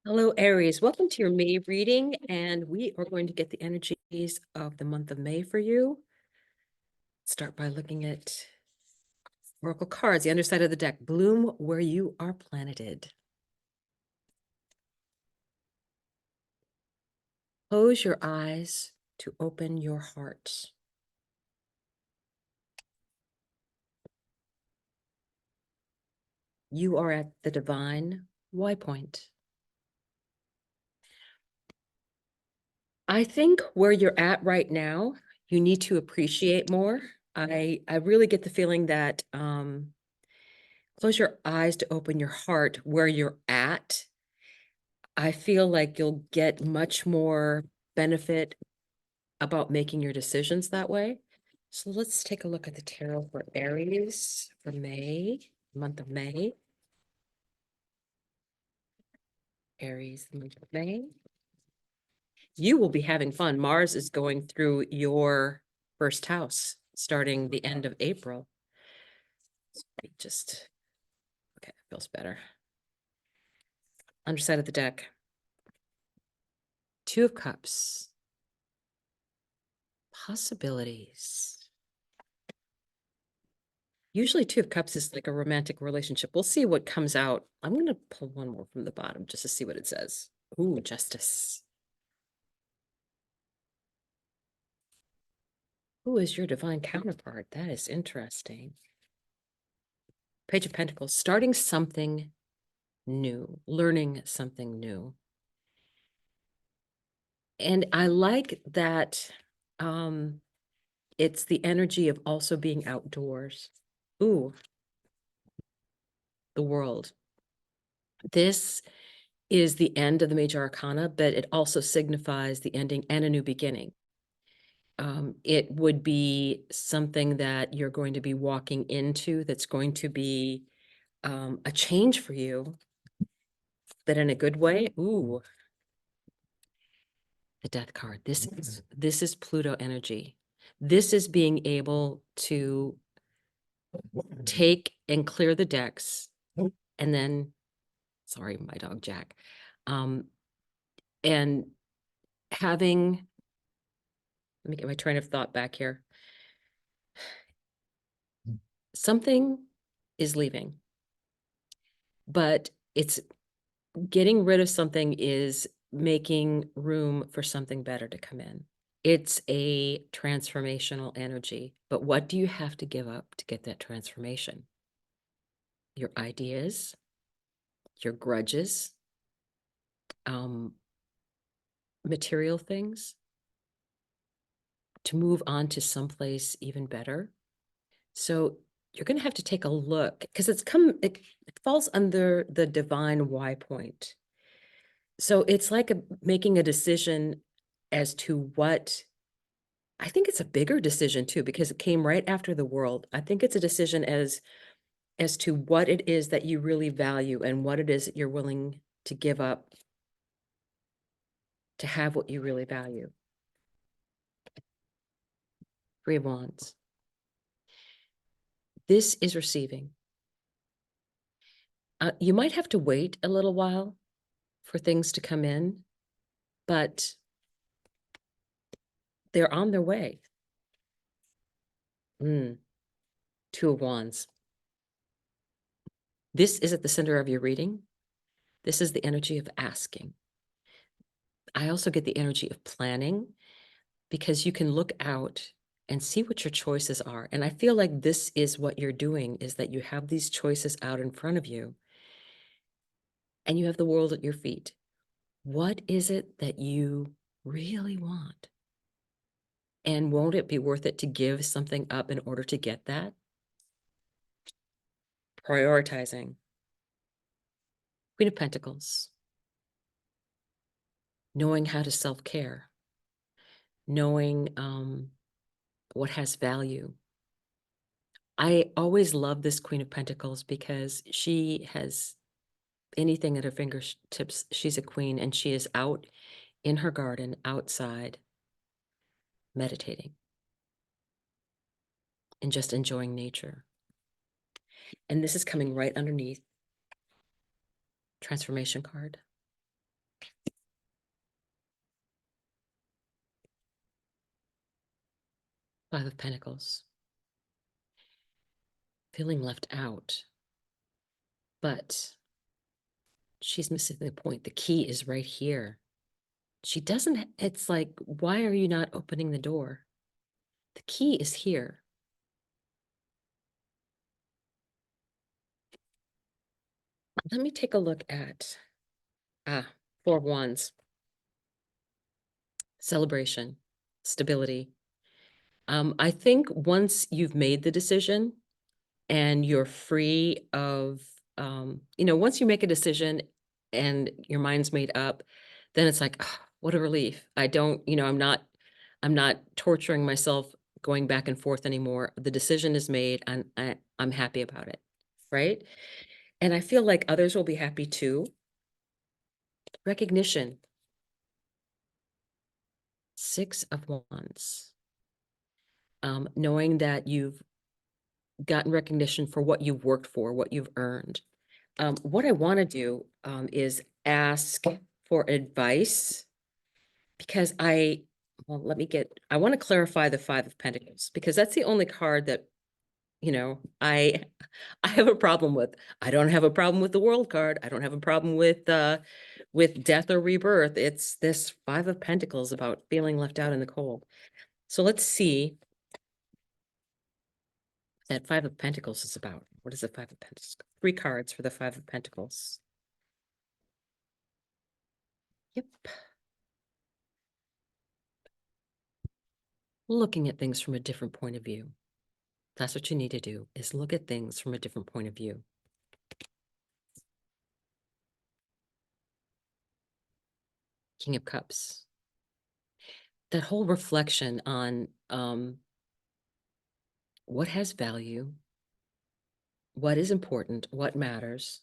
Hello, Aries. Welcome to your May reading, and we are going to get the energies of the month of May for you. Start by looking at Oracle cards, the underside of the deck. Bloom where you are planeted. Close your eyes to open your heart. You are at the divine Y point. I think where you're at right now, you need to appreciate more. I really get the feeling that close your eyes to open your heart where you're at. I feel like you'll get much more benefit about making your decisions that way. So let's take a look at the tarot for Aries for May, month of May. Aries, the month of May. You will be having fun. Mars is going through your first house starting the end of April. Just, okay, feels better. Underside of the deck. Two of Cups. Possibilities. Usually Two of Cups is like a romantic relationship. We'll see what comes out. I'm going to pull one more from the bottom just to see what it says. Ooh, Justice. Who is your divine counterpart? That is interesting. Page of Pentacles, starting something new, learning something new. And I like that it's the energy of also being outdoors. Ooh, the World. This is the end of the major arcana, but it also signifies the ending and a new beginning. It would be something that you're going to be walking into that's going to be a change for you, but in a good way. Ooh, the Death card. This is Pluto energy. This is being able to take and clear the decks, and then, sorry, my dog Jack, and having, let me get my train of thought back here. Something is leaving, but it's getting rid of something is making room for something better to come in. It's a transformational energy, but what do you have to give up to get that transformation? Your ideas, your grudges, material things, to move on to someplace even better. So you're going to have to take a look because it falls under the divine Y point. So it's like making a decision as to what, I think it's a bigger decision too, because it came right after the World. I think it's a decision as to what it is that you really value and what it is that you're willing to give up to have what you really value. Three of Wands. This is receiving. You might have to wait a little while for things to come in, but they're on their way. Two of Wands. This is at the center of your reading. This is the energy of asking. I also get the energy of planning because you can look out and see what your choices are. And I feel like this is what you're doing, is that you have these choices out in front of you and you have the world at your feet. What is it that you really want? And won't it be worth it to give something up in order to get that? Prioritizing. Queen of Pentacles. Knowing how to self-care. Knowing what has value. I always love this Queen of Pentacles because she has anything at her fingertips. She's a queen and she is out in her garden, outside, meditating and just enjoying nature. And this is coming right underneath transformation card. Five of Pentacles. Feeling left out. But she's missing the point. The key is right here. She doesn't, it's like, why are you not opening the door? The key is here. Let me take a look at, Four of Wands. Celebration, stability. I think once you've made the decision and you're free of, once you make a decision and your mind's made up, then it's like, "Ah, what a relief. I don't, I'm not torturing myself going back and forth anymore. The decision is made and I'm happy about it. Right. And I feel like others will be happy too. Recognition. Six of Wands. Knowing that you've gotten recognition for what you've worked for, what you've earned. What I want to do is ask for advice because I want to clarify the Five of Pentacles because that's the only card that, I I have a problem with. I don't have a problem with the World card. I don't have a problem with death or rebirth. It's this Five of Pentacles about feeling left out in the cold. So let's see that Five of Pentacles is about. What is the Five of Pentacles? Three cards for the Five of Pentacles. Yep. Looking at things from a different point of view. That's what you need to do, is look at things from a different point of view. King of Cups. That whole reflection on what has value, what is important, what matters.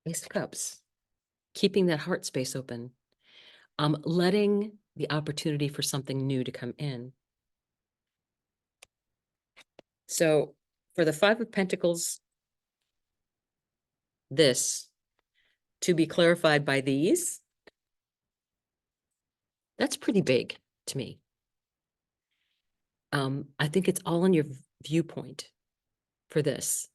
Ace of Cups. Keeping that heart space open. Letting the opportunity for something new to come in. So for the Five of Pentacles, this, to be clarified by these, that's pretty big to me. I think it's all in your viewpoint for this.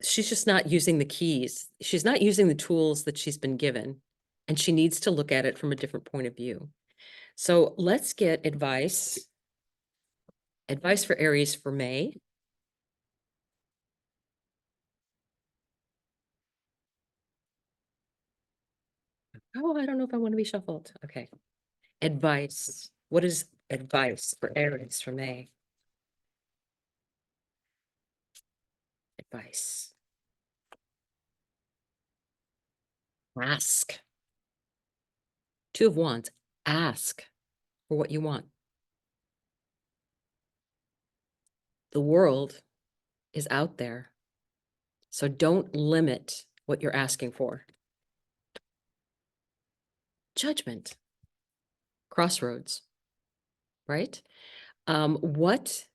She's just not using the keys. She's not using the tools that she's been given, and she needs to look at it from a different point of view. So let's get advice. Advice for Aries for May. Oh, I don't know if I want to be shuffled. Okay. Advice. What is advice for Aries for May? Advice. Ask. Two of Wands. Ask for what you want. The world is out there. So don't limit what you're asking for. Judgment. Crossroads, right? What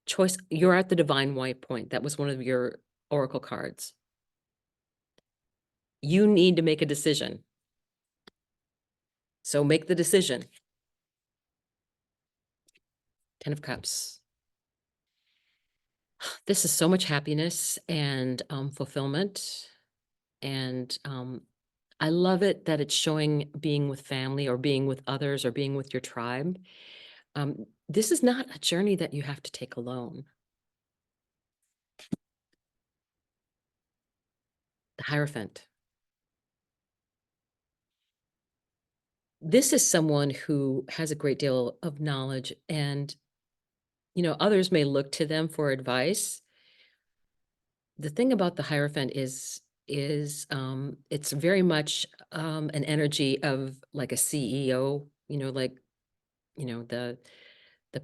choice? You're at the divine white point. That was one of your oracle cards. You need to make a decision. So make the decision. Ten of Cups. This is so much happiness and fulfillment. And I love it that it's showing being with family or being with others or being with your tribe. This is not a journey that you have to take alone. The Hierophant. This is someone who has a great deal of knowledge and, others may look to them for advice. The thing about the Hierophant is it's very much an energy of like a CEO, like, the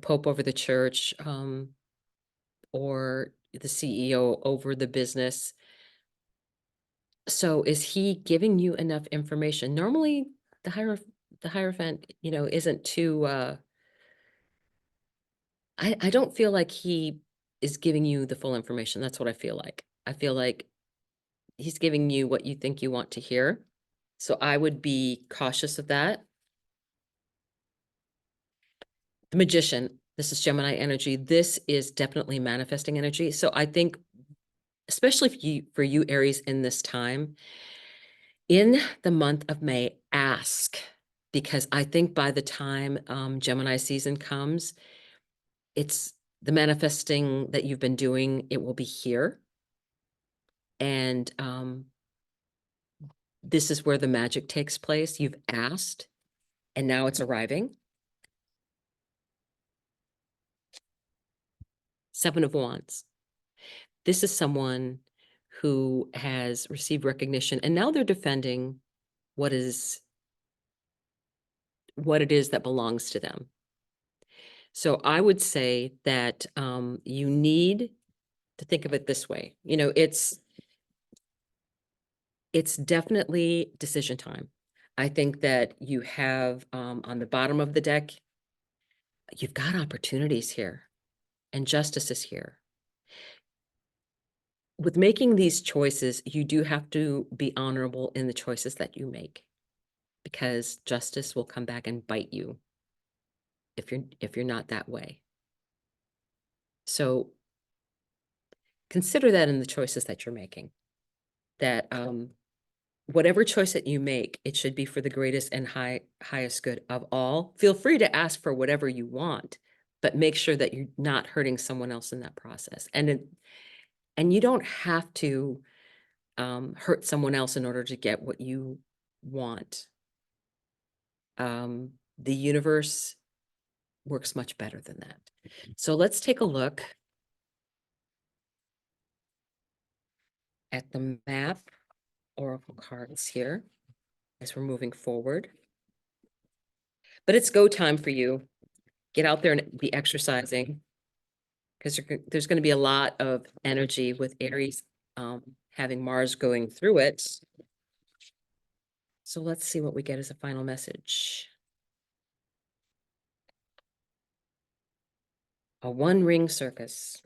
Pope over the church, or the CEO over the business. So is he giving you enough information? Normally the Hierophant, isn't too I don't feel like he is giving you the full information. That's what I feel like. I feel like he's giving you what you think you want to hear. So I would be cautious of that. The Magician, this is Gemini energy. This is definitely manifesting energy. So I think, especially for you, Aries, in this time, in the month of May, ask, because I think by the time Gemini season comes, it's the manifesting that you've been doing, it will be here. And this is where the magic takes place. You've asked, and now it's arriving. Seven of Wands. This is someone who has received recognition, and now they're defending what it is that belongs to them. So I would say that you need to think of it this way. You know, it's definitely decision time. I think that you have on the bottom of the deck, you've got opportunities here, and justice is here. With making these choices, you do have to be honorable in the choices that you make, because justice will come back and bite you if you're not that way. So consider that in the choices that you're making, that whatever choice that you make, it should be for the greatest and highest good of all. Feel free to ask for whatever you want, but make sure that you're not hurting someone else in that process. And you don't have to hurt someone else in order to get what you want. The universe works much better than that. So let's take a look at the map oracle cards here as we're moving forward. But it's go time for you. Get out there and be exercising, because there's going to be a lot of energy with Aries having Mars going through it. So let's see what we get as a final message. A one-ring circus.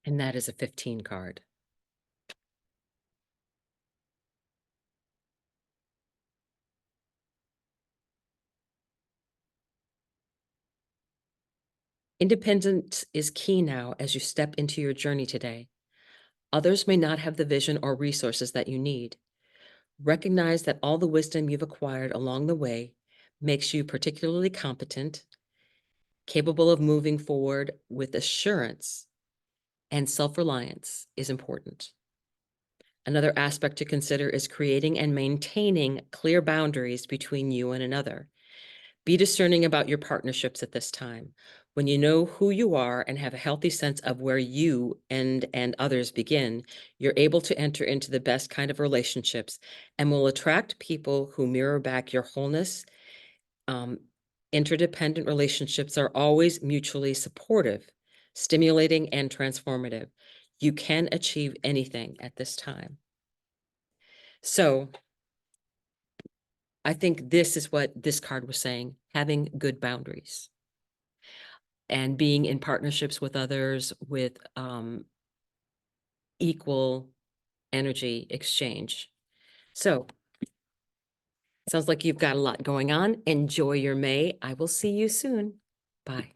And that is a 15 card. Independence is key now as you step into your journey today. Others may not have the vision or resources that you need. Recognize that all the wisdom you've acquired along the way makes you particularly competent, capable of moving forward with assurance, and self-reliance is important. Another aspect to consider is creating and maintaining clear boundaries between you and another. Be discerning about your partnerships at this time. When you know who you are and have a healthy sense of where you and others begin, you're able to enter into the best kind of relationships and will attract people who mirror back your wholeness. Interdependent relationships are always mutually supportive, stimulating, and transformative. You can achieve anything at this time. So I think this is what this card was saying: having good boundaries and being in partnerships with others with equal energy exchange. So sounds like you've got a lot going on. Enjoy your May. I will see you soon. Bye.